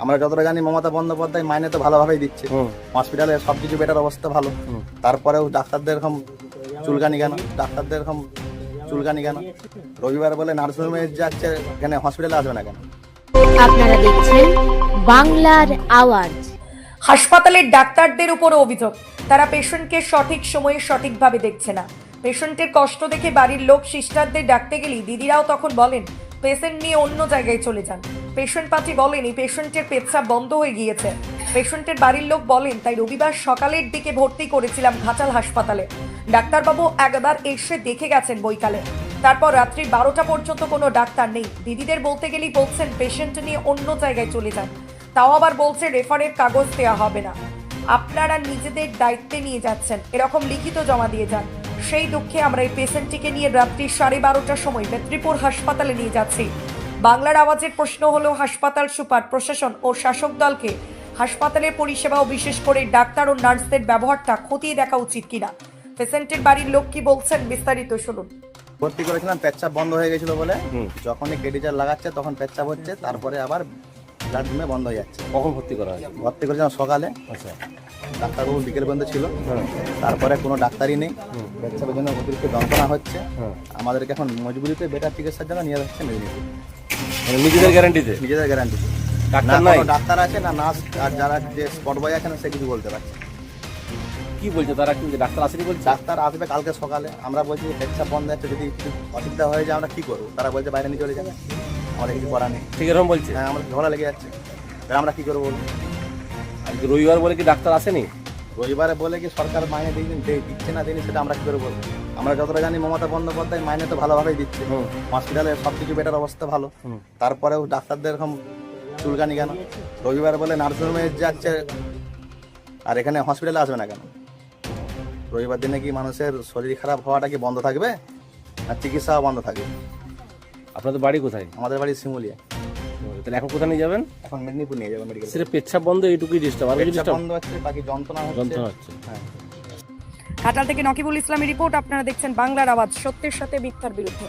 আমরা যতটা জানি মমতা বন্দ্যোপাধ্যায় মাইনে তো ভালোভাবেই দিচ্ছে, হসপিটালে সবকিছু বেটার অবস্থা ভালো, তারপরেও ডাক্তারদের এরকম চুলকানি কেন? ডাক্তারদের এরকম চুলকানি কেন? রবিবার বলে নার্সিংহোমে যাচ্ছে, এখানে হসপিটালে আসবে না কেন? আপনারা দেখছেন বাংলার আওয়াজ। হাসপাতালের ডাক্তারদের উপর অভিযোগ, তারা পেশেন্টকে সঠিক সময়ে সঠিকভাবে দেখছে না। পেশেন্টের কষ্ট দেখে বাড়ির লোক সিস্টারদের ডাকতে গেলেই দিদিরাও তখন বলেন পেশেন্ট নিয়ে অন্য জায়গায় চলে যান। পেশেন্ট পার্টি বলেন এই পেশেন্টের পেচ্ছাপ বন্ধ হয়ে গিয়েছে। পেশেন্টের বাড়ির লোক বলেন তাই রবিবার সকালের দিকে ভর্তি করেছিলাম ঘাটাল হাসপাতালে। ডাক্তারবাবু একবার এসে দেখে গেছেন বৈকালে, তারপর রাত্রি 12টা পর্যন্ত কোনো ডাক্তার নেই। দিদিদের বলতে গেলেই বলছেন পেশেন্ট নিয়ে অন্য জায়গায় চলে যান, তাও আবার বলছে রেফারের কাগজ দেওয়া হবে না, আপনারা নিজেদের দায়িত্বে নিয়ে যাচ্ছেন, এরকম লিখিত জমা দিয়ে যান। সেই দুঃখে আমরা এই পেশেন্টটিকে নিয়ে রাত্রি 12:30টার সময় মেদিনীপুর হাসপাতালে নিয়ে যাচ্ছি। বাংলার আওয়াজের প্রশ্ন হলো হাসপাতাল সুপার, প্রশাসন ও শাসক দলকে হাসপাতালের পরিষেবা ও বিশেষ করে ডাক্তার ও নার্সদের ব্যবহারটা খতিয়ে দেখা উচিত কিনা। পেশেন্টের বাড়ির লোক কি বলছেন বিস্তারিত শুনুন। ভর্তি করেছিলাম, পেচ্ছাপ বন্ধ হয়ে গেছিল বলে, যখনই কেডিজার লাগাচ্ছে তখন পেচ্ছাপ হচ্ছে, তারপরে আবার ব্লাড রুমে বন্ধ হয়ে যাচ্ছে। কখন ভর্তি করা হয়? ভর্তি করেছিলাম সকালে, আচ্ছা, ডাক্তারবাবু বিকেল পর্যন্ত ছিল, তারপরে কোনো ডাক্তারই নেই, পেচ্ছাপের জন্য অতিরিক্ত যন্ত্রণা হচ্ছে। আমাদেরকে এখন মজবুরিতে বেটার চিকিৎসার জন্য নিয়ে যাচ্ছে মেদিনীপুর। মানে নিজেদের গ্যারান্টিতে? নিজেদের গ্যারান্টি, ডাক্তার না নাই? কোনো ডাক্তার আছে না নার্স, আর যারা যে স্পট বয় আছে না সে কিছু বলতে পারছে। কি বলছে তারা? কি ডাক্তার আসেনি বলছে? ডাক্তার আসবে কালকে সকালে, আমরা বলছি যে পেচ্ছাপ বন্ধ আছে, যদি কিছু অসুবিধা হয়ে যায় আমরা কী করবো? তারা বলছে বাইরে নিয়ে চলে যাবে, আমাদের কিছু করার নেই। ঠিক এরকম বলছে? হ্যাঁ, আমাদের ঝগড়া লেগে যাচ্ছে, এবার আমরা কী করবো বলুন? আজকে রবিবার বলে কি ডাক্তার আসেনি? রবিবারে বলে কি সরকার মাইনে দিচ্ছে না দেয়নি সেটা আমরা কী করে বলবো? আমরা যতটা জানি মমতা বন্দ্যোপাধ্যায় মাইনে তো ভালোভাবেই দিচ্ছে, হসপিটালে সবকিছু বেটার অবস্থা ভালো, তারপরেও ডাক্তারদের এরকম চুলকানি কেন? রবিবার বলে নার্সিংহোমে যাচ্ছে, আর এখানে হসপিটালে আসবে না কেন? রবিবার দিনে কি মানুষের শরীর খারাপ হওয়াটা কি বন্ধ থাকবে, আর চিকিৎসাও বন্ধ থাকবে? আপনাদের বাড়ি কোথায়? আমাদের বাড়ি শিমুলিয়া। তাহলে এখন কোথায় নিয়ে যাবেন? এখন মেদিনীপুর নিয়ে যাবে মেডিকেল। সেটা পেচ্ছাপ বন্ধ, এইটুকুই ডিস্টার্ব, আর কিছু পেচ্ছাপ ডিস্টার্ব? বন্ধ হচ্ছে, বাকি যন্ত্রণা যন্ত্রণা হচ্ছে। হ্যাঁ। ঘাটাল থেকে নকিবুল ইসলামের রিপোর্ট, আপনারা দেখছেন বাংলার আওয়াজ, সত্যের সাথে মিথ্যার বিরুদ্ধে।